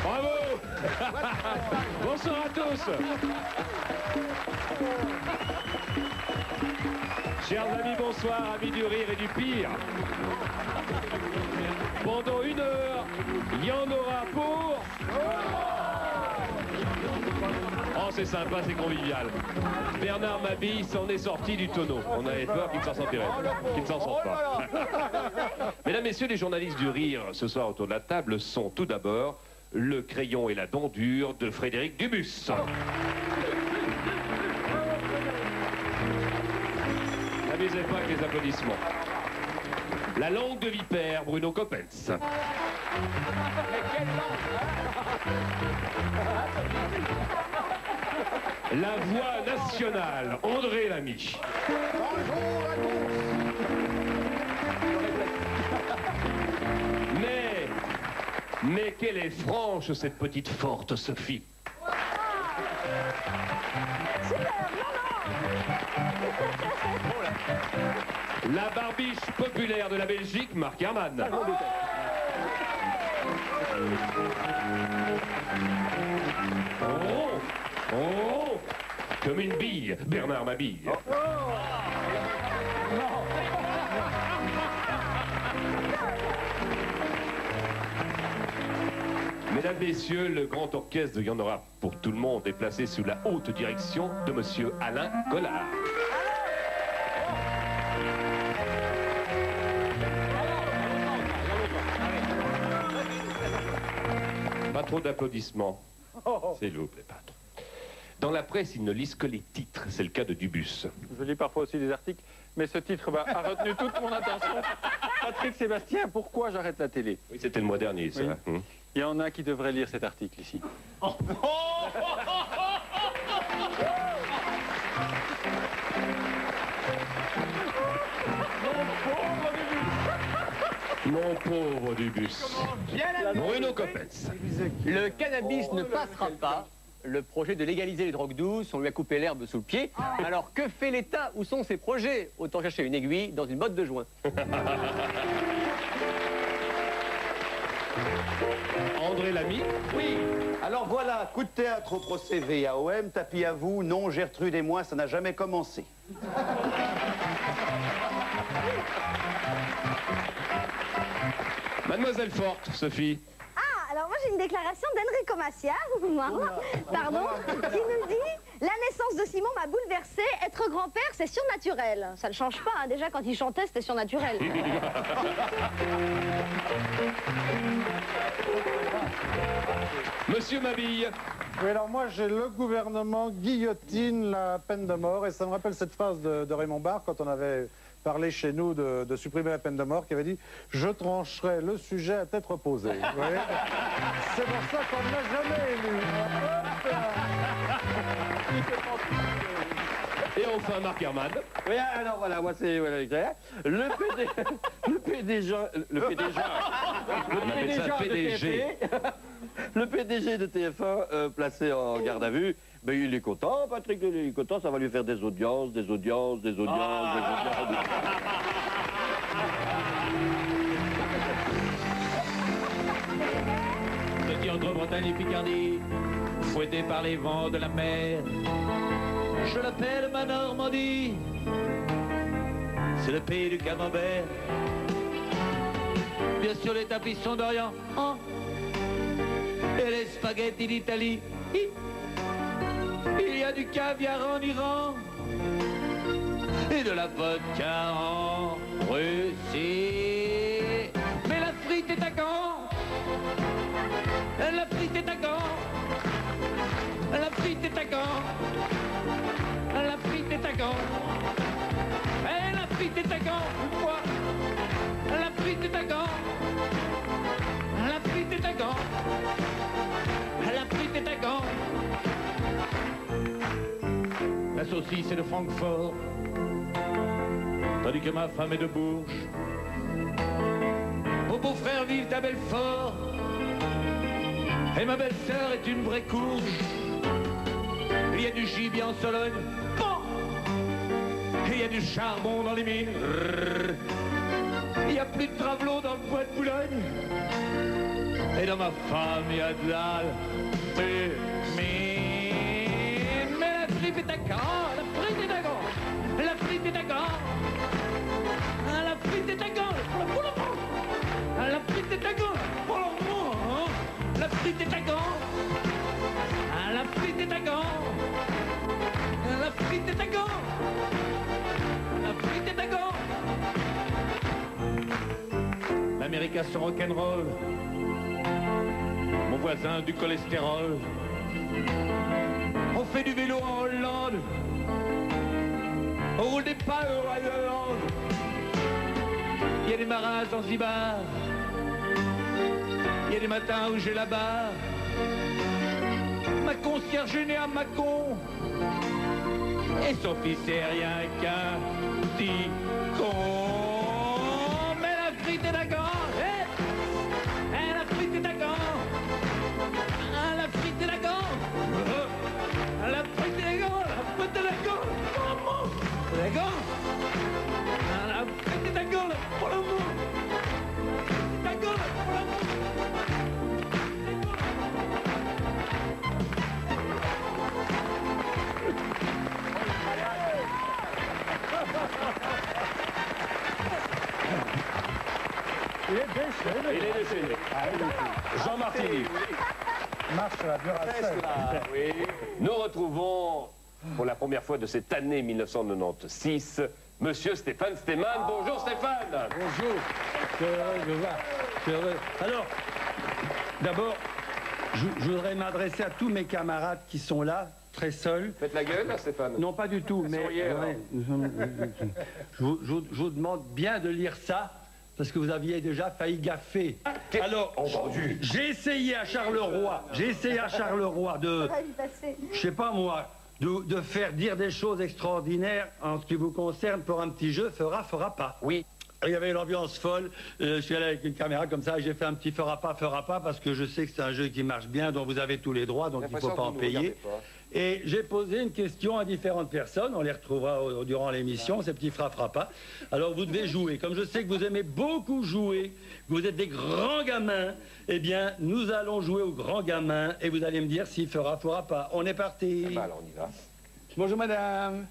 Bravo. Bonsoir à tous. Chers amis, bonsoir, amis du rire et du pire. Pendant 1 heure, il y en aura pour... Oh, c'est sympa, c'est convivial. Bernard Mabille s'en est sorti du tonneau. On avait peur qu'il ne s'en sortirait, qu'il ne s'en sorte pas. Mesdames, messieurs, les journalistes du rire ce soir autour de la table sont tout d'abord le crayon et la dondure de Frédéric Dubus. N'amusez pas avec les applaudissements. La langue de vipère, Bruno Coppens. La voix nationale, André Lamy. Bonjour à tous. Mais qu'elle est franche, cette petite forte Sophie. La barbiche populaire de la Belgique, Marc Herman. Oh, comme une bille, Bernard Mabille. Mesdames, Messieurs, le grand orchestre de Il y en aura pour tout le monde est placé sous la haute direction de Monsieur Alain Collard. Pas trop d'applaudissements, s'il vous plaît, pas trop. Dans la presse, ils ne lisent que les titres, c'est le cas de Dubus. Je lis parfois aussi des articles, mais ce titre a retenu toute mon attention. Patrick Sébastien, pourquoi j'arrête la télé? Oui, c'était le mois dernier, ça. Oui. Il y en a qui devraient lire cet article ici. Mon pauvre Dubus. Bruno Coppens. Le cannabis ne passera pas. Le projet de légaliser les drogues douces, on lui a coupé l'herbe sous le pied. Alors que fait l'État? Où sont ses projets? Autant chercher une aiguille dans une botte de joint. André Lamy. Oui, alors voilà, coup de théâtre au procès VAOM, tapis à vous, non, Gertrude et moi, ça n'a jamais commencé. Mademoiselle Forte, Sophie. Ah, alors moi j'ai une déclaration d'Enrico Macias, pardon, qui nous dit « La naissance de Simon m'a bouleversée, être grand-père c'est surnaturel ». Ça ne change pas, hein. Déjà quand il chantait c'était surnaturel. Monsieur Mabille. Oui, alors moi, j'ai le gouvernement guillotine la peine de mort. Et ça me rappelle cette phrase de Raymond Barre, quand on avait parlé chez nous de supprimer la peine de mort, qui avait dit « Je trancherai le sujet à tête reposée ». C'est pour ça qu'on ne l'a jamais élu. Et enfin, Marc Herman. Oui, alors voilà, moi c'est voilà, le PDG le PDG de TF1 placé en garde à vue, ben, il est content, Patrick, il est content, ça va lui faire des audiences, des audiences, des audiences, des audiences. Petit entre Bretagne et Picardie, fouetté par les vents de la mer, je l'appelle ma Normandie, c'est le pays du camembert. Bien sûr les tapis sont d'Orient, oh, et les spaghettis d'Italie. Il y a du caviar en Iran et de la vodka en Russie. Mais la frite est à Caen. La frite est à Caen. La frite est à Caen. La frite est à Caen. Et la frite est à Caen. Une fois. La frite est à Caen. La frite est à Caen. La frite est à Caen. La saucisse est de Francfort, tandis que ma femme est de Bourges. Vos beaux-frères vivent à Belfort, Et ma belle-sœur est une vraie courge. Il y a du gibier en Sologne. Bon. Et il y a du charbon dans les mines. Il n'y a plus de travelot dans le bois de Boulogne. Et dans ma femme, il y a de l'âle. Mais la frite est à quand? La frite est à quand? La frite est à quand? La frite est à quand? La frite est à quand? La frite est à quand? La frite est à quand? La frite est à quand? La frite est à quand? L'Amérique a son rock'n'roll. Mon voisin du cholestérol. On fait du vélo en Hollande. On roule des pas au Royaume. Il y a des marins à Zanzibar. Il y a des matins où j'ai la barre. Ma concierge est née à Mâcon. Et son fils c'est rien qu'un petit con. Mais la frite est d'accord. La frite est d'accord. La frite est d'accord. La frite est d'accord. La frite est d'accord. D'accord. La frite est d'accord. Pour l'amour. D'accord. Pour l'amour. Il est décédé. Il est décédé. Jean Martini. Marche à la Duracell. Nous retrouvons pour la première fois de cette année 1996 Monsieur Stéphane Stéman. Bonjour Stéphane. Bonjour. C'est heureux de vous voir. C'est heureux. Alors, d'abord, je voudrais m'adresser à tous mes camarades qui sont là, très seuls. Faites la gueule là Stéphane. Non, pas du tout, mais souriez, ouais, je vous demande bien de lire ça, parce que vous aviez déjà failli gaffer. Alors, j'ai essayé à Charleroi, de, je sais pas moi, de faire dire des choses extraordinaires en ce qui vous concerne pour un petit jeu, fera pas. Oui. Il y avait l'ambiance folle, je suis allé avec une caméra comme ça et j'ai fait un petit fera pas, parce que je sais que c'est un jeu qui marche bien, dont vous avez tous les droits, donc il ne faut pas en payer. Et j'ai posé une question à différentes personnes, on les retrouvera durant l'émission, ces petits fera pas. Alors vous devez jouer, comme je sais que vous aimez beaucoup jouer, que vous êtes des grands gamins, eh bien nous allons jouer aux grands gamins et vous allez me dire s'il fera pas. On est parti. Bah alors on y va. Bonjour madame.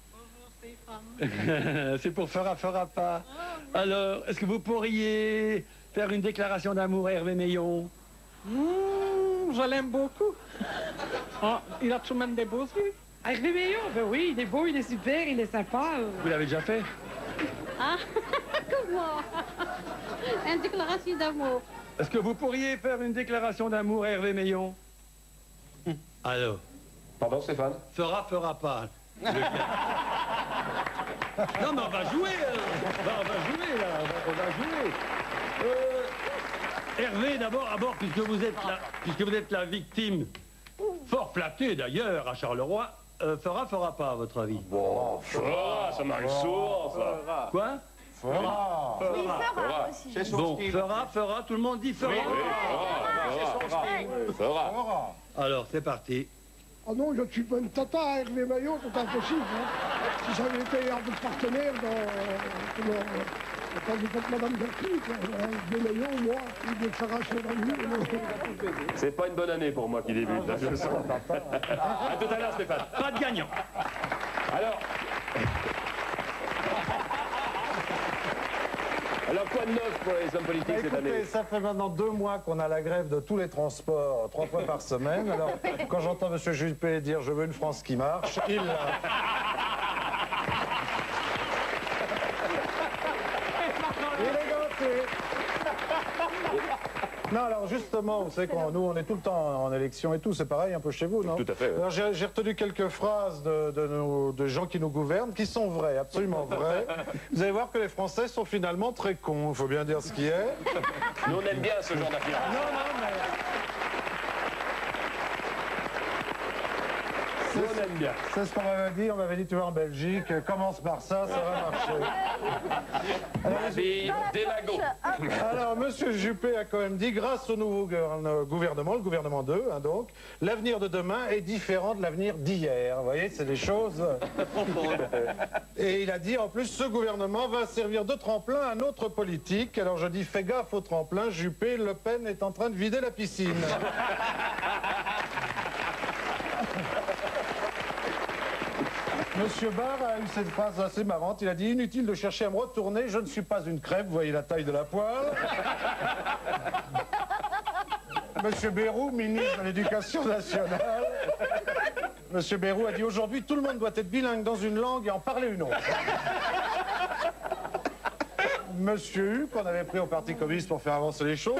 C'est pour fera pas. Alors, est-ce que vous pourriez faire une déclaration d'amour à Hervé Meillon? Je l'aime beaucoup. Oh, il a tout de même des beaux yeux. Hervé Meillon, ben oui, il est beau, il est super, il est sympa. Vous l'avez déjà fait? Ah, comment? Une déclaration d'amour. Est-ce que vous pourriez faire une déclaration d'amour à Hervé Meillon? Alors? Pardon Stéphane? Fera pas. Non mais on va jouer, on va jouer là, on va jouer. Hervé, d'abord, puisque vous êtes la victime, fort flattée d'ailleurs à Charleroi, fera pas à votre avis? Bon, fera, ça marche sourd ça. Quoi? Fera aussi. Bon, fera, tout le monde dit fera. Fera. Alors, c'est parti. Ah non, je ne suis pas une tata, Hervé Maillot, c'est impossible. Hein. Si j'avais été un partenaire quand vous faites Madame Berthier, Hervé Maillot, moi, il me fera sur la nuit. C'est pas une bonne année pour moi qui débute. Là, je le sens. À tout à l'heure Stéphane. Pas de gagnant. Alors quoi de neuf pour les hommes politiques cette année? Écoutez, ça fait maintenant 2 mois qu'on a la grève de tous les transports 3 fois par semaine. Alors, quand j'entends M. Juppé dire « Je veux une France qui marche », il l'a. Il est ganté. Non, alors justement, vous savez que nous, on est tout le temps en élection et tout, c'est pareil un peu chez vous, non? Tout à fait. Ouais. Alors j'ai retenu quelques phrases de gens qui nous gouvernent, qui sont vraies, absolument vraies. Vous allez voir que les Français sont finalement très cons, il faut bien dire ce qui est. Nous, on aime bien ce genre d'affirmation. Non, mais... on aime bien. C'est ce qu'on m'avait dit. On m'avait dit, tu vas en Belgique, commence par ça, ça va marcher. Ma bille, des magots. Alors, M. Juppé a quand même dit, grâce au nouveau gouvernement, le gouvernement 2, hein, donc, l'avenir de demain est différent de l'avenir d'hier. Vous voyez, c'est des choses... Et il a dit, en plus, ce gouvernement va servir de tremplin à notre politique. Alors, je dis, fais gaffe au tremplin, Juppé, Le Pen est en train de vider la piscine. Monsieur Barr a eu cette phrase assez marrante. Il a dit, inutile de chercher à me retourner, je ne suis pas une crêpe, vous voyez la taille de la poêle. Monsieur Bayrou, ministre de l'Éducation nationale. Monsieur Bayrou a dit, aujourd'hui, tout le monde doit être bilingue dans une langue et en parler une autre. Monsieur U, qu'on avait pris au Parti communiste pour faire avancer les choses,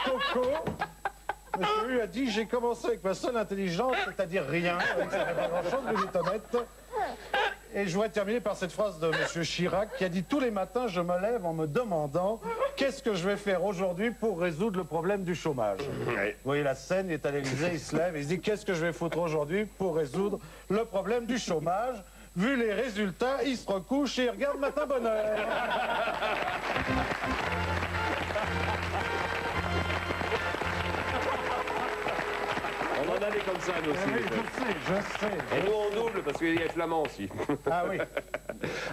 Coco, Monsieur U a dit, j'ai commencé avec ma seule intelligence, c'est-à-dire rien, ça fait pas grand-chose, mais il est honnête. Et je voudrais terminer par cette phrase de Monsieur Chirac qui a dit, tous les matins, je me lève en me demandant qu'est-ce que je vais faire aujourd'hui pour résoudre le problème du chômage. Vous voyez la scène, il est à l'Élysée, il se lève et il se dit, qu'est-ce que je vais foutre aujourd'hui pour résoudre le problème du chômage. Vu les résultats, il se recouche et il regarde Matin Bonheur. On en avait comme ça, nous aussi. Oui, je sais. Et nous, on double, parce qu'il y a flamand aussi. Ah oui.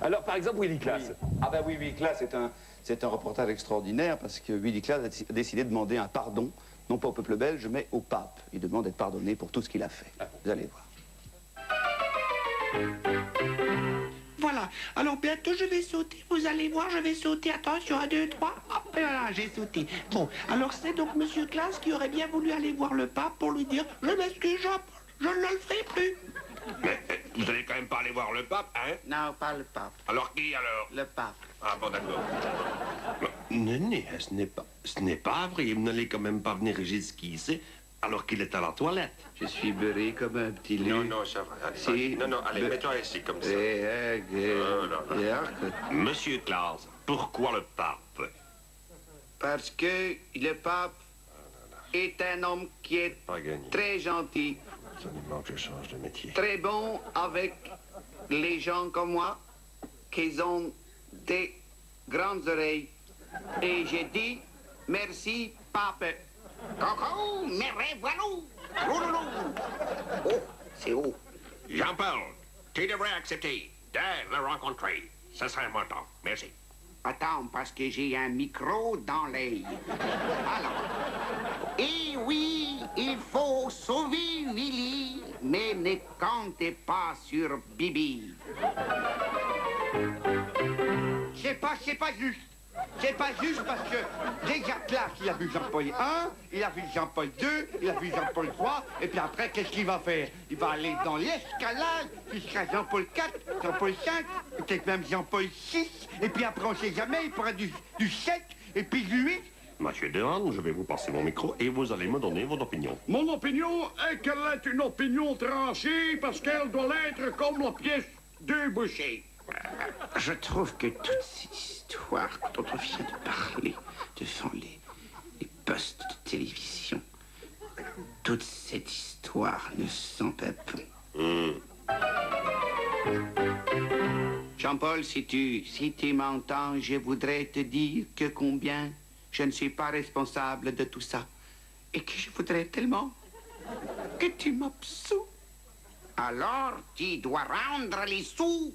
Alors, par exemple, Willy Claes. Oui. Ah ben oui, Willy Claes, c'est un reportage extraordinaire, parce que Willy Claes a décidé de demander un pardon, non pas au peuple belge, mais au pape. Il demande d'être pardonné pour tout ce qu'il a fait. Vous allez voir. Voilà, alors bientôt je vais sauter, vous allez voir, je vais sauter, attention, 1, 2, 3, hop, et voilà, j'ai sauté. Bon, alors c'est donc Monsieur Claes qui aurait bien voulu aller voir le pape pour lui dire, je m'excuse Jean-Paul, je ne le ferai plus. Mais vous allez quand même pas aller voir le pape, hein? Non, pas le pape. Alors qui, alors? Le pape. Ah bon, d'accord. Non, ce n'est pas vrai, vous n'allez quand même pas venir jusqu'ici alors qu'il est à la toilette. Je suis beurré comme un petit lit. Non, ça va. Allez, Si. non, allez, mets-toi ici, comme ça. Monsieur Claes, pourquoi le pape? Parce que le pape est un homme qui est très gentil, Absolument que je change de métier. très bon avec les gens comme moi, qui ont des grandes oreilles. Et j'ai dit, merci, pape. Coucou, mais voilà. Oh, c'est haut. Jean-Paul, tu devrais accepter de le rencontrer. Ce serait important. Merci. Attends, parce que j'ai un micro dans l'œil. Alors, et oui, il faut sauver Willy, mais ne comptez pas sur Bibi. C'est pas juste. C'est pas juste parce que déjà Claes, il a vu Jean-Paul I, il a vu Jean-Paul II, il a vu Jean-Paul III, et puis après, qu'est-ce qu'il va faire? Il va aller dans l'escalade jusqu'à Jean-Paul IV, Jean-Paul V, peut-être même Jean-Paul VI, et puis après, on sait jamais, il pourra du 7, et puis du 8. Monsieur Dehaene, je vais vous passer mon micro et vous allez me donner votre opinion. Mon opinion est qu'elle est une opinion tranchée parce qu'elle doit l'être comme la pièce de Boucher. Je trouve que toute cette histoire dont on vient de parler devant les postes de télévision, toute cette histoire ne sent pas bon. Jean-Paul, si tu m'entends, je voudrais te dire que combien je ne suis pas responsable de tout ça et que je voudrais tellement que tu m'absous. Alors, tu dois rendre les sous.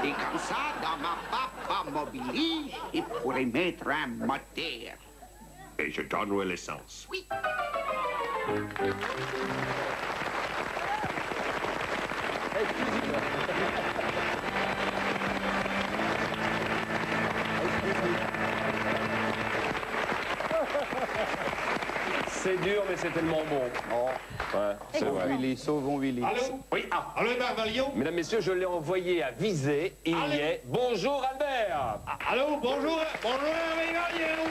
Et comme ça, dans ma papa mobilise, il pourrait mettre un moteur. Et je donnerai l'essence. Oui. C'est dur, mais c'est tellement bon. Oh, ouais, c'est vrai. Willy, sauvons Willy. Allô? Oui, Allô, Hubert Valion? Mesdames, Messieurs, je l'ai envoyé à Visé. Il y est. Bonjour, Albert. Allô, bonjour Hubert Valion.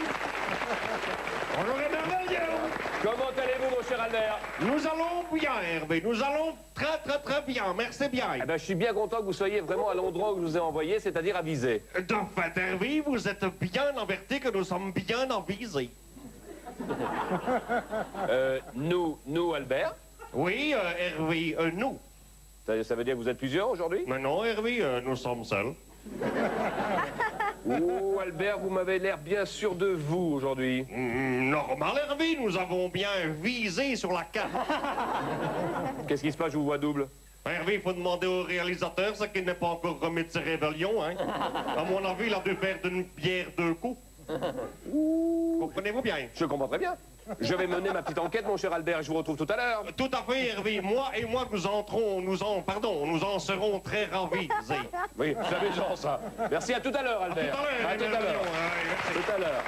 Bonjour Hubert Valion. Comment allez-vous, mon cher Albert? Nous allons bien, Hervé, nous allons très bien, merci bien. Eh ben, je suis bien content que vous soyez vraiment à l'endroit où je vous ai envoyé, c'est-à-dire à Visé. En fait, Hervé, vous êtes bien averti que nous sommes bien en visée. Nous, Albert? Oui, Hervé, nous. Ça veut dire que vous êtes plusieurs aujourd'hui? Mais non, Hervé, nous sommes seuls. Oh, Albert, vous m'avez l'air bien sûr de vous aujourd'hui. Normal, Hervé, nous avons bien visé sur la carte. Qu'est-ce qui se passe? Je vous vois double. Hervé, il faut demander au réalisateur, ce qui n'est pas encore remis de ses rébellions, hein. À mon avis, il a dû faire d'une bière 2 coups. Comprenez-vous bien? Je comprends très bien. Je vais mener ma petite enquête, mon cher Albert, et je vous retrouve tout à l'heure. Tout à fait, Hervé. Moi, nous en serons très ravis. Oui, c'est amusant, ça. Merci, à tout à l'heure, Albert. À tout à l'heure. Tout à l'heure.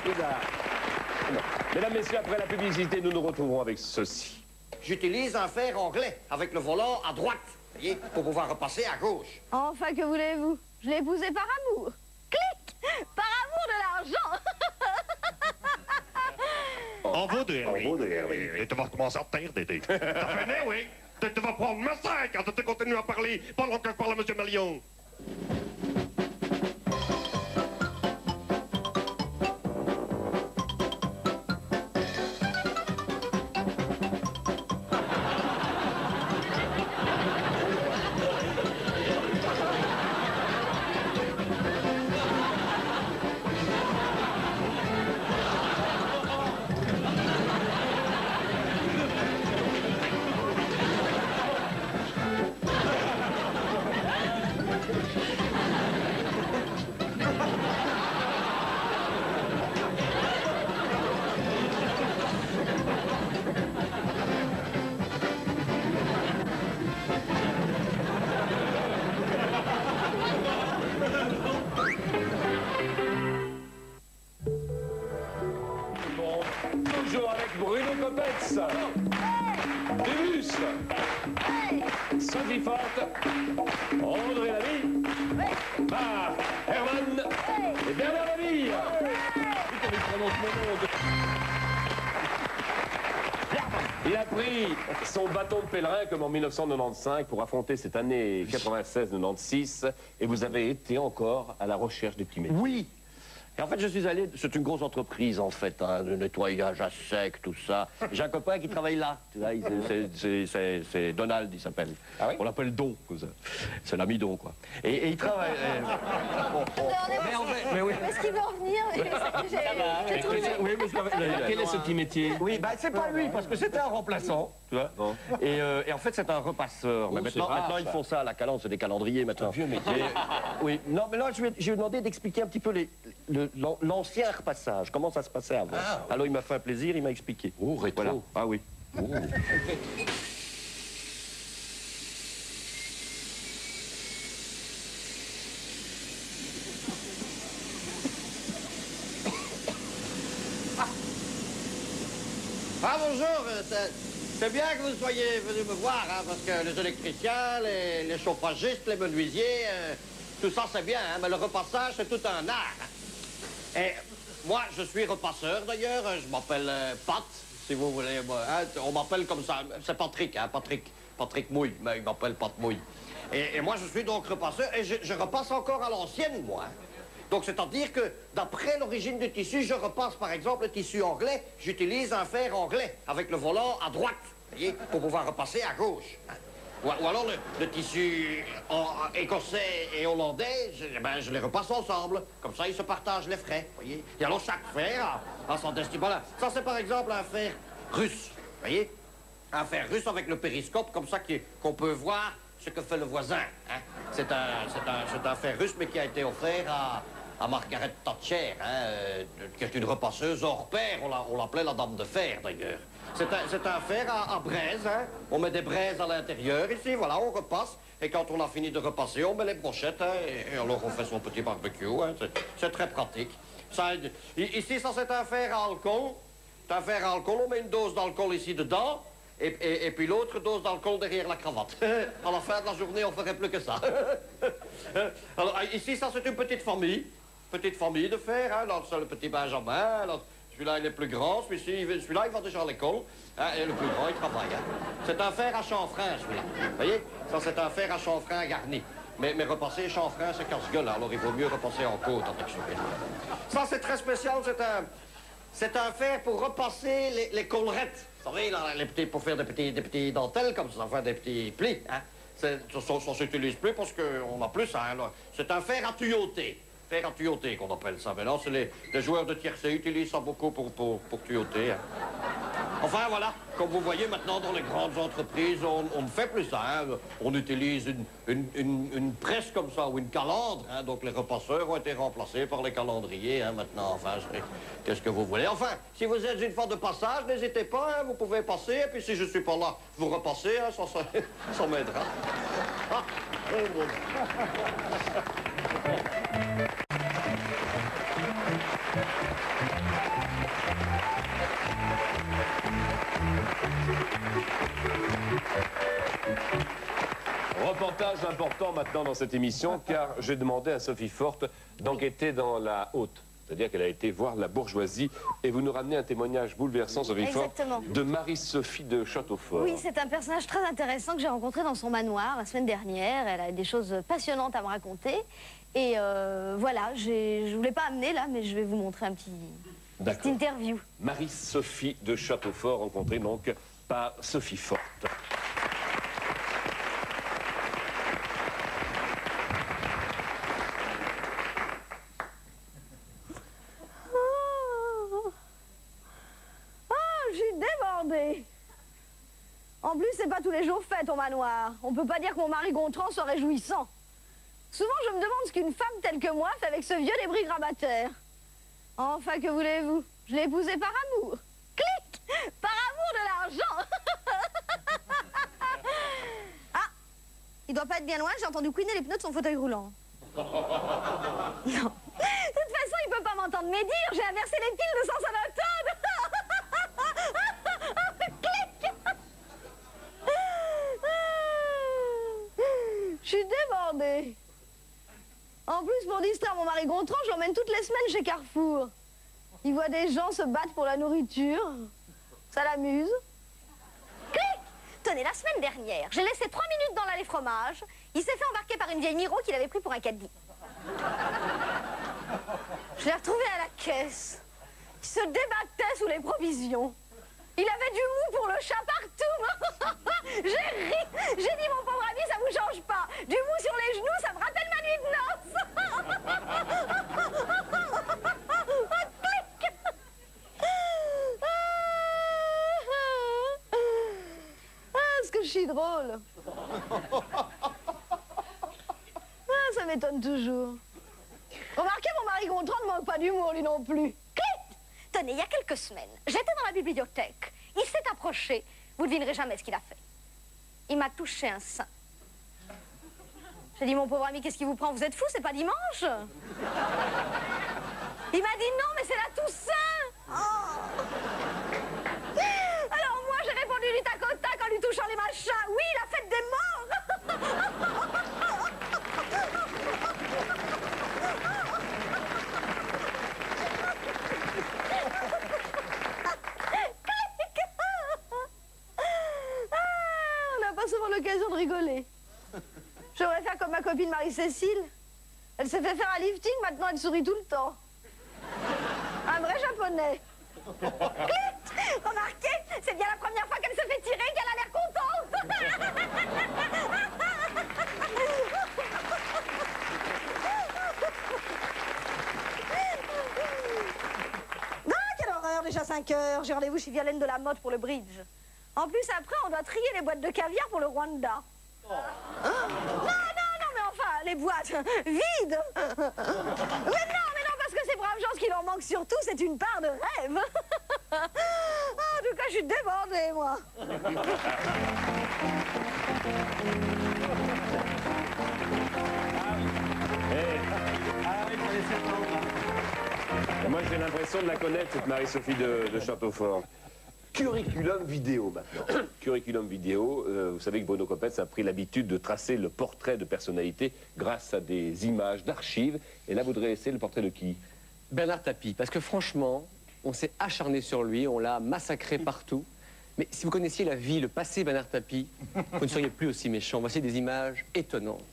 Bizarre. Mesdames, messieurs, après la publicité, nous nous retrouverons avec ceci. J'utilise un fer anglais avec le volant à droite, voyez, pour pouvoir repasser à gauche. Enfin, que voulez-vous? Je l'ai épousé par amour. Clic! Par amour de l'argent. En vaut de Hervé. Et tu vas commencer à te taire, Dédé. T'as fini, oui? Tu vas prendre ma sac quand tu continues à parler pendant que je parle à M. Malion. Toujours avec Bruno Copetz, Débus, Sophie Forte, André Lamy, Marc Herman et Bernard Laville. Putain, il prononce mon nom. Il a pris son bâton de pèlerin comme en 1995 pour affronter cette année 96-96 et vous avez été encore à la recherche des petits métiers. Oui. Et en fait, je suis allé... C'est une grosse entreprise, en fait, hein, de nettoyage à sec, tout ça. J'ai un copain qui travaille là. Tu vois, c'est Donald, il s'appelle. Ah oui? On l'appelle Don. C'est l'ami Don, quoi. Et il travaille... Mais oui. Est-ce qu'il veut en venir? J'ai trouvé. Oui, mais quel est ce petit métier? Oui, bah, c'est pas lui, parce que c'était un remplaçant, tu vois. Bon. Et en fait, c'est un repasseur. Mais maintenant, ils font ça à la calandre, c'est des calendriers maintenant. Vieux métier. Oui, non, mais là, je vais lui demander d'expliquer un petit peu l'ancien repassage, comment ça se passait avant. Ah, oui. Alors, il m'a fait un plaisir, il m'a expliqué. Oh, rétro. Voilà. Ah oui. Oh. Ah bonjour, c'est bien que vous soyez venus me voir, hein, parce que les électriciens, les chauffagistes, les menuisiers, tout ça c'est bien, hein, mais le repassage c'est tout un art. Et moi je suis repasseur d'ailleurs, je m'appelle Pat, si vous voulez, hein, on m'appelle comme ça, c'est Patrick, hein, Patrick Mouille, mais il m'appelle Pat Mouille. Et moi je suis donc repasseur et je repasse encore à l'ancienne moi. Hein. Donc, c'est-à-dire que, d'après l'origine du tissu, je repasse, par exemple, le tissu anglais, j'utilise un fer anglais, avec le volant à droite, voyez, pour pouvoir repasser à gauche. Hein. Ou alors, le tissu écossais et hollandais, je les repasse ensemble. Comme ça, ils se partagent les frais, voyez. Et alors, chaque fer a son destin. Voilà. Ça, c'est, par exemple, un fer russe, voyez. Un fer russe avec le périscope, comme ça, qu'on peut voir ce que fait le voisin. Hein. C'est un fer russe, mais qui a été offert à Margaret Thatcher, hein, qui est une repasseuse hors pair. On l'appelait la dame de fer, d'ailleurs. C'est un fer à braise, hein. On met des braises à l'intérieur, ici, voilà, on repasse. Et quand on a fini de repasser, on met les brochettes, hein, et alors on fait son petit barbecue, hein. C'est très pratique. Ça, ici, ça, c'est un fer à alcool. C'est un fer à alcool, on met une dose d'alcool ici dedans. Et puis l'autre dose d'alcool derrière la cravate. À la fin de la journée, on ferait plus que ça. Alors, ici, ça, c'est une petite famille. Petite famille de fer, hein. Là, c'est le petit Benjamin. Celui-là, il est plus grand. Celui-là, il va déjà à l'école. Hein, et le plus grand, il travaille. Hein. C'est un fer à chanfrein, celui-là. Vous voyez? Ça, c'est un fer à chanfrein garni. Mais repasser chanfrein, c'est casse-gueule. Alors, il vaut mieux repasser en côte avec celui-là. Ça, c'est très spécial. C'est un fer pour repasser les collerettes. Vous savez, là, pour faire des petits dentelles comme ça, enfin des petits plis. Hein. Ça ne s'utilise plus parce qu'on n'a plus ça. Hein, c'est un fer à tuyauter. Fer à tuyauter qu'on appelle ça. Maintenant, c'est les joueurs de tiercé utilisent ça beaucoup pour tuyauter. Hein. Enfin, voilà. Comme vous voyez maintenant, dans les grandes entreprises, on ne fait plus ça. Hein. On utilise une presse comme ça ou une calandre. Hein. Donc, les repasseurs ont été remplacés par les calendriers hein, maintenant. Enfin, qu'est-ce que vous voulez? Enfin, si vous êtes une fois de passage, n'hésitez pas. Hein, vous pouvez passer. Et puis, si je ne suis pas là, vous repassez. Hein, ça m'aidera. Ah, Reportage important maintenant dans cette émission, car j'ai demandé à Sophie Forte d'enquêter dans la haute. C'est-à-dire qu'elle a été voir la bourgeoisie. Et vous nous ramenez un témoignage bouleversant, Sophie Forte, de Marie-Sophie de Châteaufort. Oui, c'est un personnage très intéressant que j'ai rencontré dans son manoir la semaine dernière. Elle a des choses passionnantes à me raconter. Et voilà, je ne voulais pas amener là, mais je vais vous montrer un petite interview. Marie-Sophie de Châteaufort, rencontrée donc par Sophie Forte. En plus, c'est pas tous les jours fait, ton manoir. On peut pas dire que mon mari Gontran soit réjouissant. Souvent, je me demande ce qu'une femme telle que moi fait avec ce vieux débris grabataire. Enfin, que voulez-vous? Je l'ai épousé par amour. Clic! Par amour de l'argent. Ah! Il doit pas être bien loin, j'ai entendu couiner les pneus de son fauteuil roulant. Non. De toute façon, il peut pas m'entendre médire. J'ai inversé les piles de son sonotone. Je suis débordée. En plus, pour distraire mon mari Gontran, je l'emmène toutes les semaines chez Carrefour. Il voit des gens se battre pour la nourriture. Ça l'amuse. Clic! Tenez, la semaine dernière, j'ai laissé 3 minutes dans l'allée fromage. Il s'est fait embarquer par une vieille Miro qu'il avait pris pour un caddie. Je l'ai retrouvé à la caisse. Il se débattait sous les provisions. Il avait du mou pour le chat partout. J'ai ri. J'ai dit, mon pauvre ami, ça vous change pas. Du mou sur les genoux, ça me rappelle ma nuit de noces. Clic. Est-ce que je suis drôle? Ça m'étonne toujours. Remarquez, mon mari Gontran ne manque pas d'humour, lui non plus. Tenez, il y a quelques semaines, j'étais dans la bibliothèque. Il s'est approché. Vous ne devinerez jamais ce qu'il a fait. Il m'a touché un sein. J'ai dit, mon pauvre ami, qu'est-ce qui vous prend? Vous êtes fou, c'est pas dimanche? Il m'a dit, non, mais c'est la Toussaint. Oh. Alors moi, j'ai répondu du tac au tac en lui touchant les machins. Oui, la fête des morts. Souvent l'occasion de rigoler. J'aimerais faire comme ma copine Marie-Cécile. Elle s'est fait faire un lifting, maintenant elle sourit tout le temps. Un vrai japonais. Remarquez, c'est bien la première fois qu'elle se fait tirer qu'elle a l'air contente. Ah, quelle horreur, déjà 5 heures. J'ai rendez-vous chez Violaine de la Motte pour le bridge. En plus, après, on doit trier les boîtes de caviar pour le Rwanda. Oh. Hein? Non, mais enfin, les boîtes vides. Mais non, parce que ces braves gens, ce qui leur manque surtout, c'est une part de rêve. En tout cas, je suis débordée, moi. Moi, j'ai l'impression de la connaître, cette Marie-Sophie de Châteaufort. Curriculum vidéo maintenant. Curriculum vidéo, vous savez que Bruno Coppens a pris l'habitude de tracer le portrait de personnalité grâce à des images d'archives. Et là, vous dressez le portrait de qui? Bernard Tapie, parce que franchement, on s'est acharné sur lui, on l'a massacré partout. Mais si vous connaissiez la vie, le passé Bernard Tapie, vous ne seriez plus aussi méchant. Voici des images étonnantes.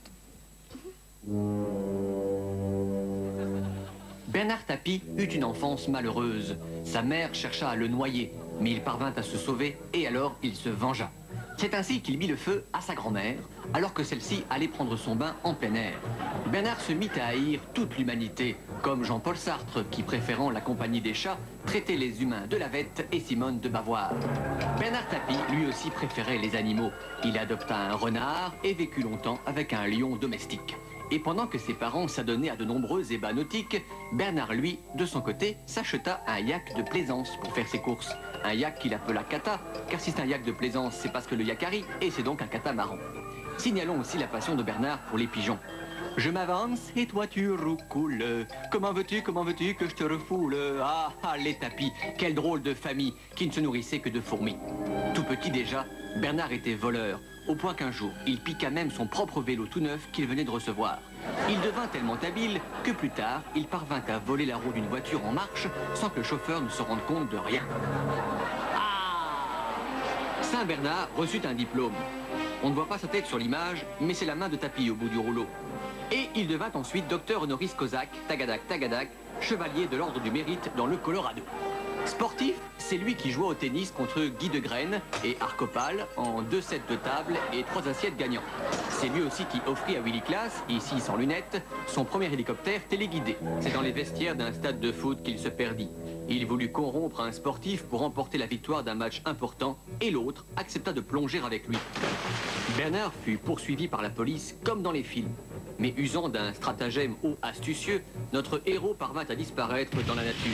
Bernard Tapie eut une enfance malheureuse. Sa mère chercha à le noyer, mais il parvint à se sauver et alors il se vengea. C'est ainsi qu'il mit le feu à sa grand-mère, alors que celle-ci allait prendre son bain en plein air. Bernard se mit à haïr toute l'humanité, comme Jean-Paul Sartre, qui, préférant la compagnie des chats, traitait les humains de lavette et Simone de Bavoir. Bernard Tapie, lui aussi, préférait les animaux. Il adopta un renard et vécut longtemps avec un lion domestique. Et pendant que ses parents s'adonnaient à de nombreux ébats nautiques, Bernard, lui, de son côté, s'acheta un yak de plaisance pour faire ses courses. Un yak qu'il appela kata, car si c'est un yak de plaisance, c'est parce que le yakari, et c'est donc un catamaran. Signalons aussi la passion de Bernard pour les pigeons. Je m'avance et toi tu roucoules. Comment veux-tu que je te refoule? Ah, les tapis, quelle drôle de famille qui ne se nourrissait que de fourmis. Tout petit déjà, Bernard était voleur, au point qu'un jour, il piqua même son propre vélo tout neuf qu'il venait de recevoir. Il devint tellement habile que plus tard, il parvint à voler la roue d'une voiture en marche sans que le chauffeur ne se rende compte de rien. Saint-Bernard reçut un diplôme. On ne voit pas sa tête sur l'image, mais c'est la main de Tapie au bout du rouleau. Et il devint ensuite docteur honoris causa, tagadak, tagadak, chevalier de l'ordre du mérite dans le Colorado. Sportif, c'est lui qui joua au tennis contre Guy de Graine et Arcopal en 2 sets de table et 3 assiettes gagnants. C'est lui aussi qui offrit à Willy Claes, ici sans lunettes, son premier hélicoptère téléguidé. C'est dans les vestiaires d'un stade de foot qu'il se perdit. Il voulut corrompre un sportif pour remporter la victoire d'un match important et l'autre accepta de plonger avec lui. Bernard fut poursuivi par la police comme dans les films. Mais usant d'un stratagème haut astucieux, notre héros parvint à disparaître dans la nature.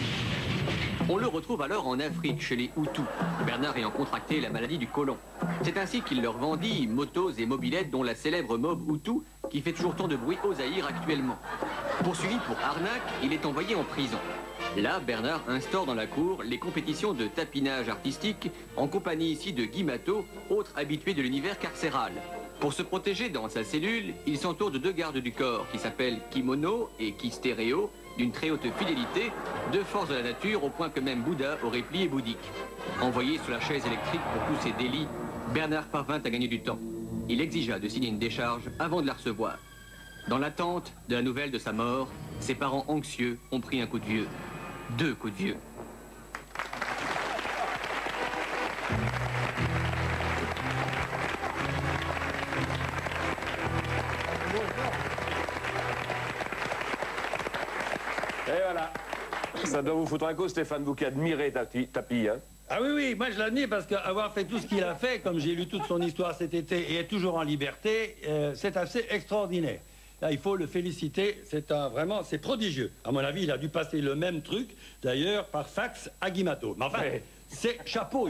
On le retrouve alors en Afrique, chez les Hutus, Bernard ayant contracté la maladie du côlon. C'est ainsi qu'il leur vendit motos et mobylettes, dont la célèbre mob Hutu, qui fait toujours tant de bruit au Zaïre actuellement. Poursuivi pour arnaque, il est envoyé en prison. Là, Bernard instaure dans la cour les compétitions de tapinage artistique, en compagnie ici de Guy Matot, autre habitué de l'univers carcéral. Pour se protéger dans sa cellule, il s'entoure de 2 gardes du corps qui s'appellent Kimono et Kistéréo, d'une très haute fidélité, 2 forces de la nature au point que même Bouddha aurait plié bouddhique. Envoyé sous la chaise électrique pour tous ses délits, Bernard parvint à gagner du temps. Il exigea de signer une décharge avant de la recevoir. Dans l'attente de la nouvelle de sa mort, ses parents anxieux ont pris un coup de vieux. 2 coups de vieux. Et voilà. Ça doit vous foutre un coup, Stéphane, vous qui admirez Tapie, hein? Ah oui, oui, moi je l'admire parce qu'avoir fait tout ce qu'il a fait, comme j'ai lu toute son histoire cet été et est toujours en liberté, c'est assez extraordinaire. Là, il faut le féliciter, vraiment, c'est prodigieux. À mon avis, il a dû passer le même truc, d'ailleurs, par fax à Guy Matot. Mais enfin, c'est chapeau,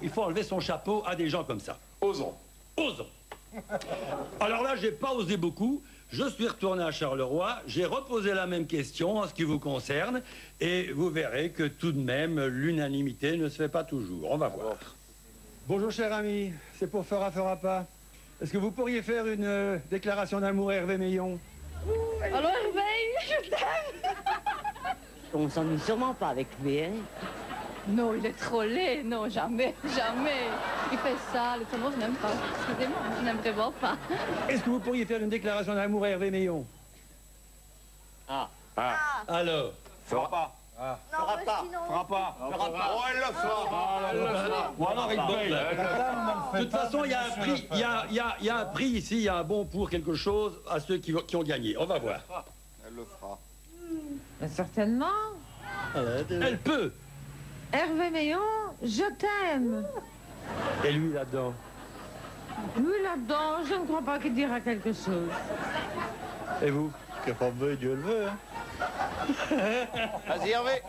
il faut enlever son chapeau à des gens comme ça. Osons. Osons. Alors là, j'ai pas osé beaucoup. Je suis retourné à Charleroi, j'ai reposé la même question en ce qui vous concerne, et vous verrez que tout de même, l'unanimité ne se fait pas toujours. On va voir. Bonjour, cher ami, c'est pour fera pas. Est-ce que vous pourriez faire une déclaration d'amour à Hervé Meillon? Allô Hervé, je t'aime. On s'ennuie sûrement pas avec lui, hein? Non, il est trop laid. Non, jamais, jamais. Il fait ça, le tonneau, je n'aime pas. Excusez-moi, je n'aime vraiment pas. Est-ce que vous pourriez faire une déclaration d'amour à Hervé Meillon? Alors? Fera pas. Fera pas. Fera pas. Oh, elle le fera. Ou alors il donne. De toute façon, il y a un prix, il y a un prix ici, il y a un bon pour quelque chose à ceux qui ont gagné. On va voir. Elle le fera. Certainement. Elle peut. Hervé Meillon, je t'aime. Et lui là-dedans? Lui là-dedans, je ne crois pas qu'il dira quelque chose. Et vous? Que pas veut, Dieu le veut, hein. Vas-y, Hervé.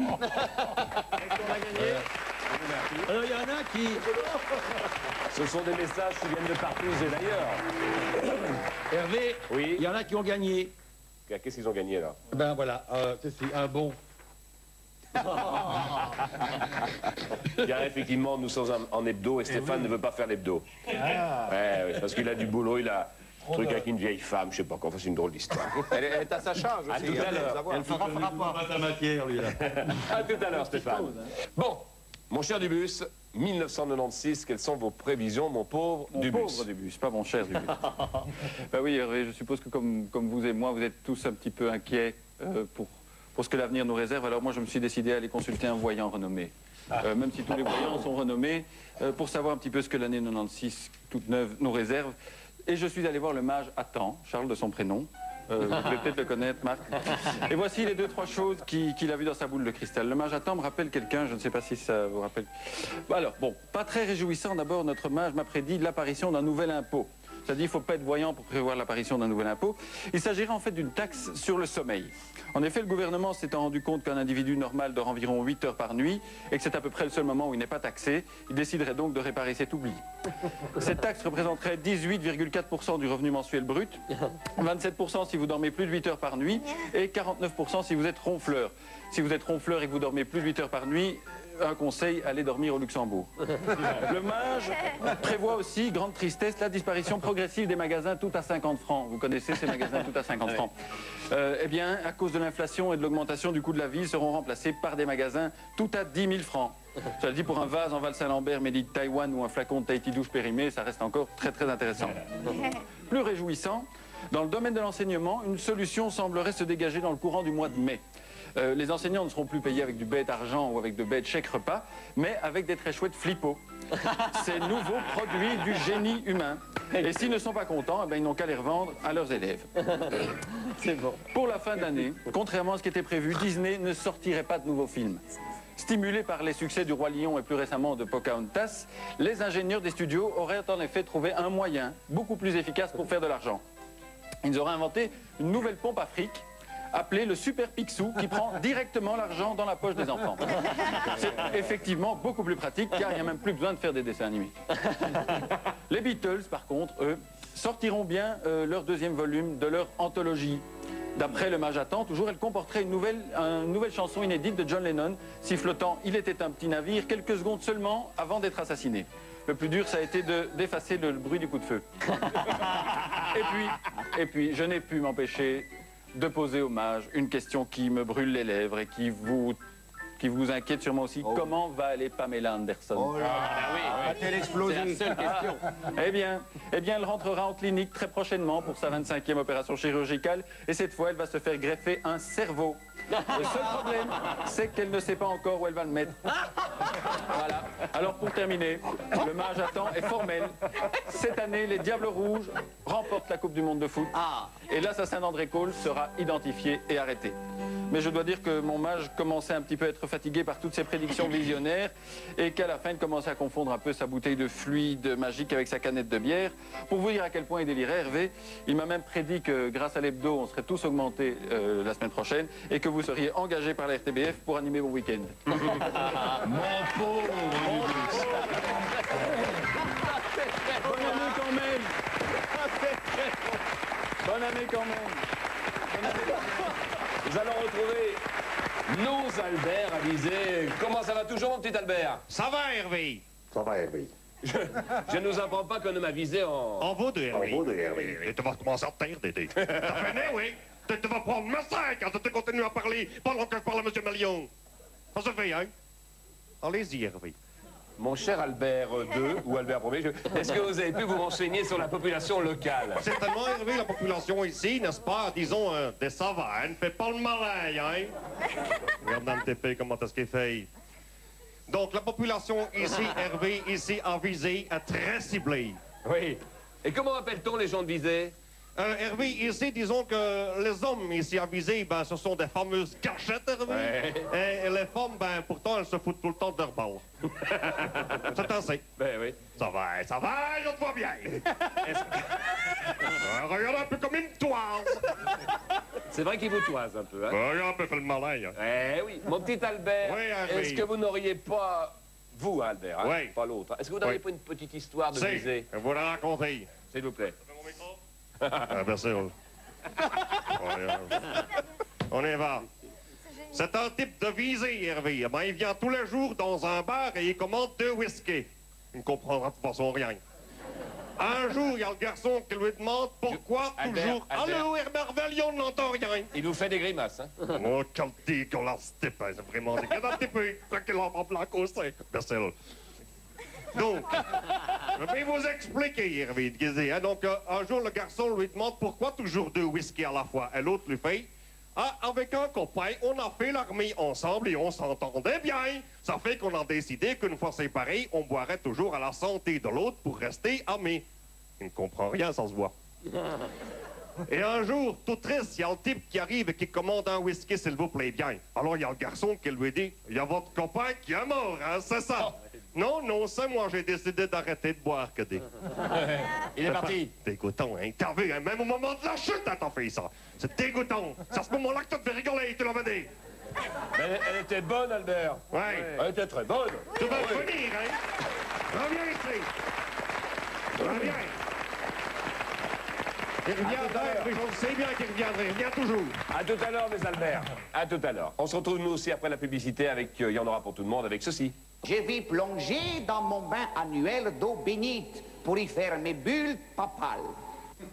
Alors, il y en a qui... Ce sont des messages qui viennent de partout et d'ailleurs. Hervé, oui. Il y en a qui ont gagné. Qu'est-ce qu'ils ont gagné, là? Ben voilà, c'est un bon. Car effectivement, nous sommes en hebdo et Stéphane ne veut pas faire l'hebdo. Ouais, parce qu'il a du boulot, il a un truc avec une vieille femme, je sais pas quoi, enfin, c'est une drôle d'histoire. Elle est à sa charge À aussi. tout à l'heure. Elle fera pas. sa matière, lui, là. À tout à l'heure, Stéphane. Bon, mon cher Dubus, 1996, quelles sont vos prévisions, mon pauvre Dubus? Mon pauvre Dubus, pas mon cher Dubus. Ben oui, Hervé, je suppose que comme vous et moi, vous êtes tous un petit peu inquiets pour pour ce que l'avenir nous réserve. Alors moi, je me suis décidé à aller consulter un voyant renommé. Même si tous les voyants sont renommés, pour savoir un petit peu ce que l'année 96, toute neuve, nous réserve. Et je suis allé voir le mage Attan, Charles de son prénom. Vous pouvez peut-être le connaître, Marc. Et voici les 2-3 choses qu'il a vues dans sa boule de cristal. Le mage Attan me rappelle quelqu'un, je ne sais pas si ça vous rappelle. Alors, bon, pas très réjouissant. D'abord, notre mage m'a prédit l'apparition d'un nouvel impôt. C'est-à-dire qu'il ne faut pas être voyant pour prévoir l'apparition d'un nouvel impôt. Il s'agirait en fait d'une taxe sur le sommeil. En effet, le gouvernement s'étant rendu compte qu'un individu normal dort environ 8 heures par nuit et que c'est à peu près le seul moment où il n'est pas taxé, il déciderait donc de réparer cet oubli. Cette taxe représenterait 18,4% du revenu mensuel brut, 27% si vous dormez plus de 8 heures par nuit et 49% si vous êtes ronfleur. Si vous êtes ronfleur et que vous dormez plus de 8 heures par nuit, un conseil, allez dormir au Luxembourg. Le mage prévoit aussi, grande tristesse, la disparition progressive des magasins tout à 50 francs. Vous connaissez ces magasins tout à 50 francs. Eh bien, à cause de l'inflation et de l'augmentation du coût de la vie, ils seront remplacés par des magasins tout à 10 000 francs. Cela dit, pour un vase en Val-Saint-Lambert, Made in Taïwan ou un flacon de Tahiti douche périmé, ça reste encore très très intéressant. Plus réjouissant, dans le domaine de l'enseignement, une solution semblerait se dégager dans le courant du mois de mai. Les enseignants ne seront plus payés avec du bête argent ou avec de bêtes chèques repas, mais avec des très chouettes flippos. Ces nouveaux produits du génie humain. Et s'ils ne sont pas contents, eh ben, ils n'ont qu'à les revendre à leurs élèves. C'est bon. Pour la fin d'année, contrairement à ce qui était prévu, Disney ne sortirait pas de nouveaux films. Stimulés par les succès du Roi Lion et plus récemment de Pocahontas, les ingénieurs des studios auraient en effet trouvé un moyen beaucoup plus efficace pour faire de l'argent. Ils auraient inventé une nouvelle pompe à fric appelée le Super Picsou qui prend directement l'argent dans la poche des enfants. C'est effectivement beaucoup plus pratique car il n'y a même plus besoin de faire des dessins animés. Les Beatles, par contre, eux, sortiront bien leur deuxième volume de leur anthologie. D'après le mage Attan, toujours, elle comporterait une nouvelle chanson inédite de John Lennon, sifflotant « Il était un petit navire » quelques secondes seulement avant d'être assassiné. Le plus dur, ça a été d'effacer le bruit du coup de feu. Et puis, je n'ai pu m'empêcher de poser au mage une question qui me brûle les lèvres et qui vous inquiète sûrement aussi. Oh. Comment va aller Pamela Anderson? Oh là, oui, va-t-elle exploser? C'est la seule question. Eh bien, elle rentrera en clinique très prochainement pour sa 25e opération chirurgicale et cette fois, elle va se faire greffer un cerveau. Le seul problème, c'est qu'elle ne sait pas encore où elle va le mettre. Voilà. Alors pour terminer, le mage Attan est formel. Cette année, les Diables Rouges remportent la Coupe du Monde de foot. Et l'assassin d'André Cole sera identifié et arrêté. Mais je dois dire que mon mage commençait un petit peu à être fatigué par toutes ces prédictions visionnaires et qu'à la fin, il commençait à confondre un peu sa bouteille de fluide magique avec sa canette de bière. Pour vous dire à quel point il délirait, Hervé, il m'a même prédit que grâce à l'hebdo, on serait tous augmentés la semaine prochaine et que vous seriez engagé par la RTBF pour animer mon week-end. Mon pauvre. Bonne année quand même. Bonne année quand même. Nous allons retrouver nos Albert à Visé. Comment ça va toujours, mon petit Albert? Ça va, Hervé? Ça va, Hervé. Je ne nous apprends pas qu'on ne m'a visé en vaut de Hervé. En vaut de Hervé. Et tu vas commencer à te taire, Dédé. T'as fini, oui? Tu vas prendre ma sac quand tu continues à parler pendant que je parle à M. Million. Ça se fait, hein? Allez-y, Hervé. Mon cher Albert II, ou Albert Ier, est-ce que vous avez pu vous renseigner sur la population locale? Certainement, Hervé, la population ici, n'est-ce pas, disons, des savanes, fait pas le malin, hein? Regarde dans le TP comment est-ce qu'il fait. Donc, la population ici, Hervé, ici, à Visé, est très ciblée. Oui. Et comment appelle-t-on les gens de Visé? Hervé, ici, disons que les hommes ici à Visé, ben, ce sont des fameuses cachettes, Hervé. Ouais. Et les femmes, ben, pourtant, elles se foutent tout le temps de leur balle. C'est assez. Ben oui. Ça va, je te vois bien. Regarde un peu comme une toise. C'est vrai qu'il vous toise un peu, hein? Regarde un peu, fait le malin, hein? Eh oui. Mon petit Albert, oui, est-ce que vous n'auriez pas... Vous, Albert, hein? Oui. Pas l'autre. Est-ce que vous n'auriez pas une petite histoire de Visé? Je vous la raconter. S'il vous plaît. Merci. On y va. C'est un type de Visé, Hervé. Ben, il vient tous les jours dans un bar et il commande 2 whisky. Il ne comprendra de toute façon rien. Un jour, il y a le garçon qui lui demande pourquoi toujours... Allô, Herbert Valion, n'entend rien. Il nous fait des grimaces, hein? Oh, quel dégueulasse type, c'est vraiment dégueulasse type. Tranquille, en blanc, c'est... Merci. Donc, je vais vous expliquer, Hervé Guizé. Hein? Donc, un jour, le garçon lui demande pourquoi toujours 2 whisky à la fois. Et l'autre lui fait, Ah, avec un copain, on a fait l'armée ensemble et on s'entendait bien. Ça fait qu'on a décidé qu'une fois séparés, on boirait toujours à la santé de l'autre pour rester amis. Il ne comprend rien, ça se voit. Et un jour, tout triste, il y a le type qui arrive et qui commande un whisky, s'il vous plaît bien. Alors il y a le garçon qui lui dit, il y a votre copain qui est mort, hein, c'est ça? Non, non, c'est moi, j'ai décidé d'arrêter de boire que des... Il est parti. Dégoûtant, hein? T'as vu, hein? Même au moment de la chute, t'as fait ça. C'est dégoûtant. C'est à ce moment-là que tu devais rigoler, tu l'avais dit. Elle était bonne, Albert. Ouais. Elle était très bonne. Tu vas venir, hein? Reviens ici. Reviens. Il reviendrait, mais je sais bien qu'il reviendrait. Il revient toujours. À tout à l'heure, mes Albert. À tout à l'heure. On se retrouve nous aussi après la publicité avec Il y en aura pour tout le monde avec ceci. Je vais plonger dans mon bain annuel d'eau bénite pour y faire mes bulles papales.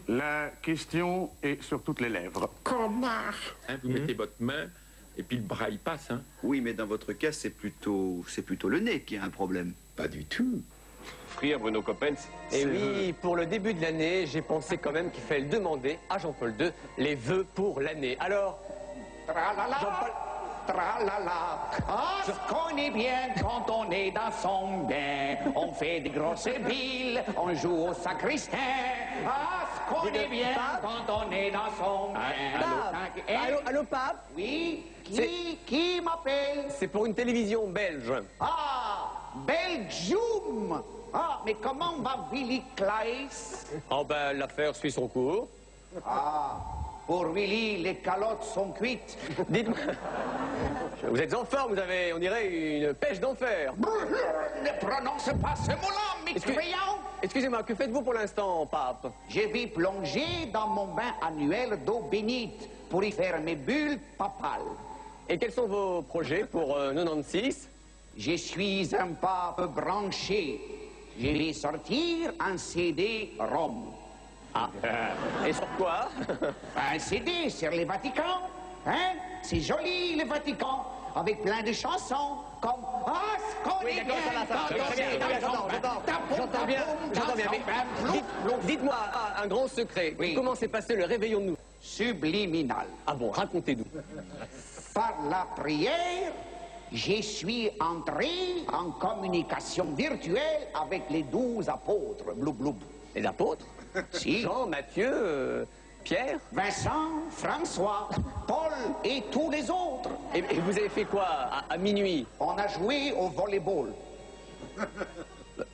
La question est sur toutes les lèvres. Connard. Vous mettez votre main et puis le bras il passe. Hein. Oui, mais dans votre cas, c'est plutôt le nez qui a un problème. Pas du tout. Frère Bruno Coppens. Et oui, pour le début de l'année, j'ai pensé quand même qu'il fallait demander à Jean-Paul II les vœux pour l'année. Alors, Jean-Paul... Tralala, ah, ce qu'on est bien quand on est dans son bain. On fait des grosses billes, on joue au sacristain. Ah, ce qu'on est bien quand on est dans son bain. Allô, pape? Oui, qui m'appelle? C'est pour une télévision belge. Ah, Belgium. Ah, mais comment va Willy Claes? Oh ben, l'affaire suit son cours. Ah, pour Willy, les calottes sont cuites. Dites-moi, vous êtes en forme, vous avez, on dirait, une pêche d'enfer. Ne prononce pas ce mot-là, mécréant. Excusez-moi, que faites-vous pour l'instant, pape? Je vais plonger dans mon bain annuel d'eau bénite pour y faire mes bulles papales. Et quels sont vos projets pour 96? Je suis un pape branché. Je vais sortir un CD-ROM. Ah, et sur quoi? Un CD sur les Vaticans. Hein? C'est joli, le Vatican, avec plein de chansons, comme Ah, ce qu'on est bien, j'entends bien. Dites-moi un grand secret. Oui. Comment s'est passé le réveillon de nous? Subliminal. Ah bon, racontez-nous. Par la prière, je suis entré en communication virtuelle avec les 12 apôtres. Blou, blou. Les apôtres? Si. Jean, Matthieu, Pierre? Vincent, François, Paul et tous les autres. Et vous avez fait quoi à minuit? On a joué au volleyball.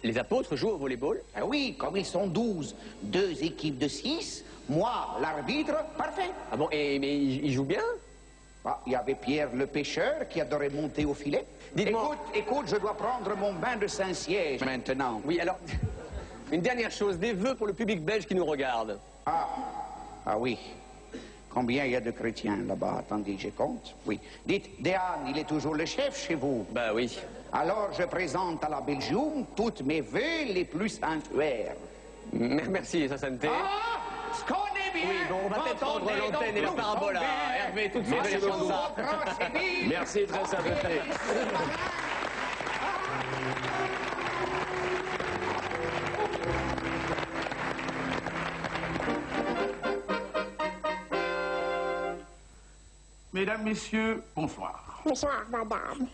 Les apôtres jouent au volleyball? Ah oui, comme ils sont 12, 2 équipes de 6, moi, l'arbitre, parfait. Ah bon, mais ils jouent bien? Ah, il y avait Pierre le pêcheur qui adorait monter au filet. Écoute, je dois prendre mon bain de Saint-Siège maintenant. Oui, alors, une dernière chose, des vœux pour le public belge qui nous regarde. Ah oui. Combien il y a de chrétiens là-bas? Attendez, je compte. Oui. Dites, Déane, il est toujours le chef chez vous? Ben oui. Alors, je présente à la Belgium toutes mes vœux les plus sanctuaires. Merci, sa sainteté. Ah, ce qu'on est bien. Oui, bon, on va peut-être prendre l'antenne et la parabole à Hervé tout de suite. Merci beaucoup, grâce et vive. Merci, très sainteté. Mesdames, Messieurs, bonsoir. Bonsoir, madame.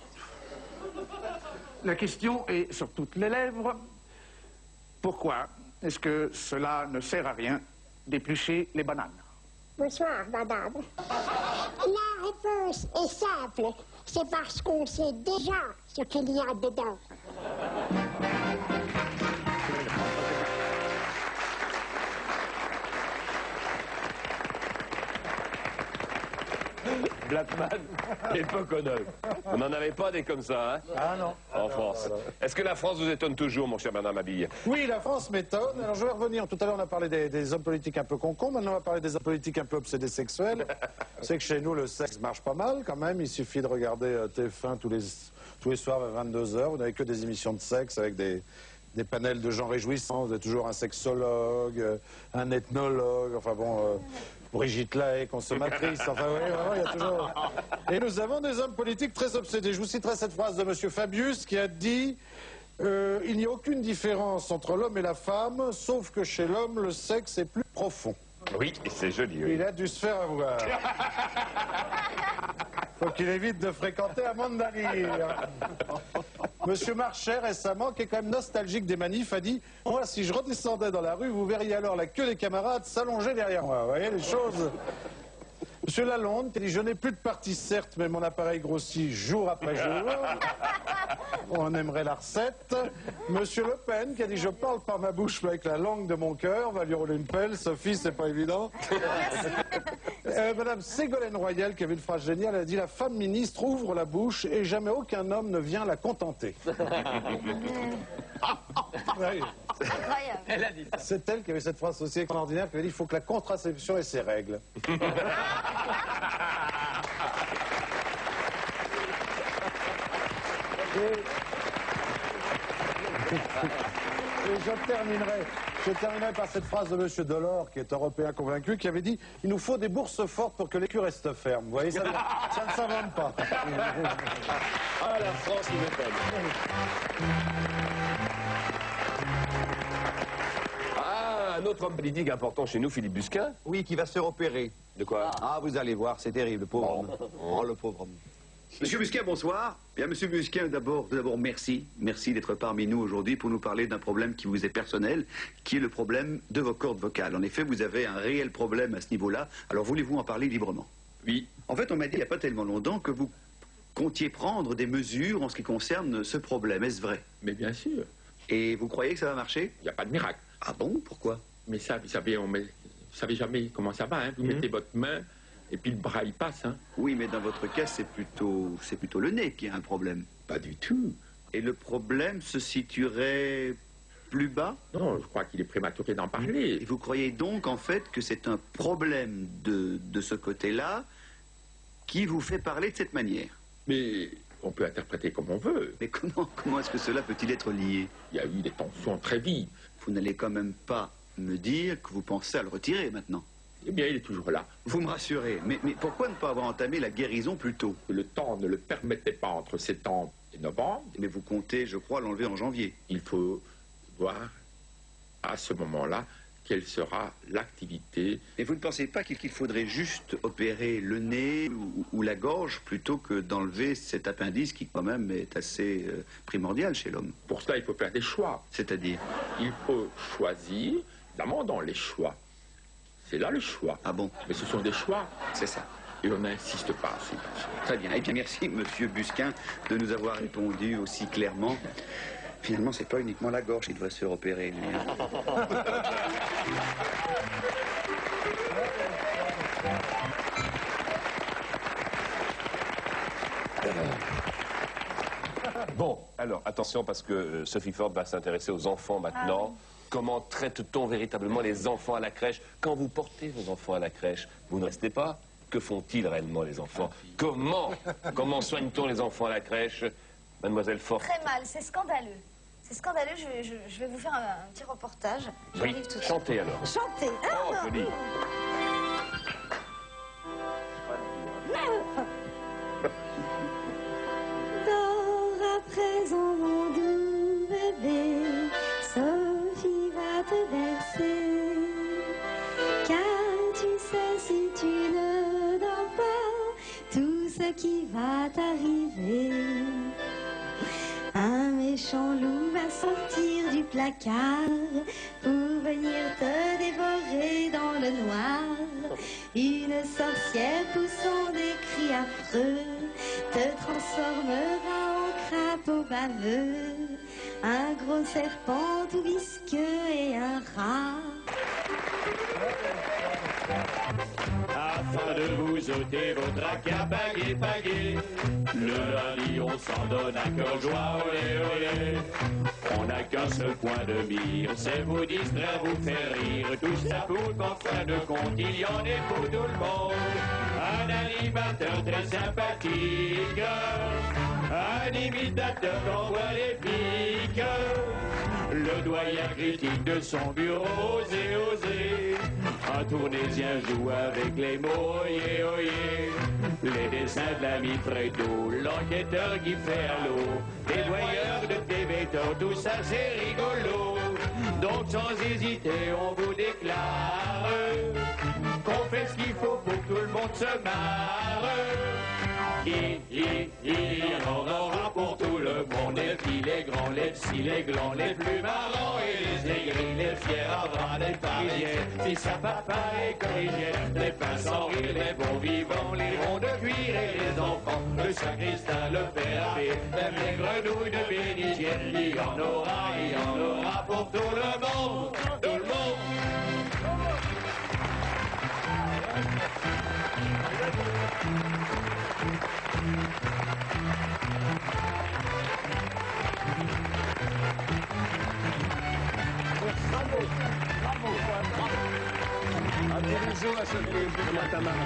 La question est sur toutes les lèvres. Pourquoi est-ce que cela ne sert à rien d'éplucher les bananes? Bonsoir, madame. La réponse est simple. C'est parce qu'on sait déjà ce qu'il y a dedans. Blackman et Poconoy. On n'en avait pas des comme ça, hein? Ah non. En France. Est-ce que la France vous étonne toujours, mon cher Bernard Mabille? Oui, la France m'étonne. Alors je vais revenir. Tout à l'heure, on a parlé des hommes politiques un peu concons. Maintenant, on va parler des hommes politiques un peu obsédés sexuels. C'est que chez nous, le sexe marche pas mal quand même. Il suffit de regarder TF1 tous les soirs à 22h. Vous n'avez que des émissions de sexe avec des panels de gens réjouissants. Vous avez toujours un sexologue, un ethnologue, enfin bon... Brigitte Lahaye, consommatrice, enfin oui, vraiment, il y a toujours... Et nous avons des hommes politiques très obsédés. Je vous citerai cette phrase de M. Fabius qui a dit « Il n'y a aucune différence entre l'homme et la femme, sauf que chez l'homme, le sexe est plus profond. » Oui, c'est joli. Oui. Il a dû se faire avoir. Faut qu'il évite de fréquenter Amanda Lear. Monsieur Marchais, récemment, qui est quand même nostalgique des manifs, a dit « Moi, si je redescendais dans la rue, vous verriez alors la queue des camarades s'allonger derrière moi. » Vous voyez les choses. Monsieur Lalonde, qui a dit « Je n'ai plus de parti, certes, mais mon appareil grossit jour après jour. » On aimerait la recette. Monsieur Le Pen, qui a dit « Je parle par ma bouche, mais avec la langue de mon cœur. » Va lui rouler une pelle. Sophie, c'est pas évident. Madame Ségolène Royal, qui avait une phrase géniale, elle a dit « La femme ministre ouvre la bouche et jamais aucun homme ne vient la contenter. » Incroyable. C'est elle qui avait cette phrase aussi extraordinaire qui avait dit « Il faut que la contraception ait ses règles. » Et je terminerai par cette phrase de M. Delors, qui est européen convaincu, qui avait dit « Il nous faut des bourses fortes pour que les culs restent fermes. » Vous voyez, ça ne s'invente pas. Ah, la France, il m'étonne. Ah, un autre homme politique important chez nous, Philippe Busquin. Oui, qui va se faire opérer. De quoi? Ah, vous allez voir, c'est terrible, le pauvre homme. Oh, le pauvre homme. Monsieur Busquin, bonsoir. Bien, Monsieur Busquin, d'abord, merci. Merci d'être parmi nous aujourd'hui pour nous parler d'un problème qui vous est personnel, qui est le problème de vos cordes vocales. En effet, vous avez un réel problème à ce niveau-là. Alors, voulez-vous en parler librement? Oui. En fait, on m'a dit il n'y a pas tellement longtemps que vous comptiez prendre des mesures en ce qui concerne ce problème. Est-ce vrai? Mais bien sûr. Et vous croyez que ça va marcher? Il n'y a pas de miracle. Ah bon? Pourquoi? Mais ça, vous savez, vous savez jamais comment ça va, hein. Vous mettez votre main... Et puis le bras, il passe, hein. Oui, mais dans votre cas, c'est plutôt le nez qui a un problème. Pas du tout. Et le problème se situerait plus bas? Non, je crois qu'il est prématuré d'en parler. Et vous croyez donc, en fait, que c'est un problème de ce côté-là qui vous fait parler de cette manière? Mais on peut interpréter comme on veut. Mais comment est-ce que cela peut-il être lié? Il y a eu des tensions très vives. Vous n'allez quand même pas me dire que vous pensez à le retirer maintenant? Eh bien, il est toujours là. Vous me rassurez, mais pourquoi ne pas avoir entamé la guérison plus tôt? Le temps ne le permettait pas entre septembre et novembre. Mais vous comptez, je crois, l'enlever en janvier. Il faut voir à ce moment-là quelle sera l'activité. Et vous ne pensez pas qu'il faudrait juste opérer le nez ou la gorge plutôt que d'enlever cet appendice qui quand même est assez primordial chez l'homme? Pour cela, il faut faire des choix. C'est-à-dire? Il faut choisir, d'abord dans les choix. C'est là le choix. Ah bon? Mais ce sont des choix. C'est ça. Et on n'insiste pas assez. Très bien. Eh bien, merci, Monsieur Busquin, de nous avoir répondu aussi clairement. Finalement, c'est pas uniquement la gorge qui devrait se faire opérer, lui. Bon, alors, attention, parce que Sophie Ford va s'intéresser aux enfants maintenant. Comment traite-t-on véritablement les enfants à la crèche? Quand vous portez vos enfants à la crèche, vous ne restez pas. Que font-ils réellement, les enfants? Comment soigne-t-on les enfants à la crèche? Mademoiselle Ford. Très mal, c'est scandaleux. C'est scandaleux, je vais vous faire un petit reportage. Oui, chantez alors. Chantez. Oh, joli. Dors à présent, mon doux bébé, Sophie va te bercer. Car tu sais, si tu ne dors pas, tout ce qui va t'arriver. Un méchant loup va sortir du placard pour venir te dévorer dans le noir. Une sorcière poussant des cris affreux te transformera en crapaud baveux, un gros serpent tout visqueux et un rat. Afin de vous ôter vos tracas, pagaie, le lundi on s'en donne à cœur joie, olé, olé. On n'a qu'un seul point de mire, c'est vous distraire, vous faire rire. Tout ça pour qu'en fin de compte, il y en ait pour tout le monde. Un animateur très sympathique, un imitateur qu'envoie les piques. Le doyen critique de son bureau, osé. Un tournésien joue avec les mots, oyez, oyez. Les dessins de l'ami Fredo, l'enquêteur qui fait à l'eau, les voyeurs de TV, tout ça c'est rigolo. Donc sans hésiter, on vous déclare monde se marre. Il en aura pour tout le monde, les petits, les grands, les petits, les glands, les plus marrants et les aigris, les fiers, bras, les parisiens, fils à papa et corrigiens, les pains sans rire, les bons vivants, les ronds de cuir et les enfants, le sacristain, le père abbé, même les grenouilles de bénitier, il y en aura pour tout le monde, tout le monde. Un bisou à ceux qui commentent à marcher.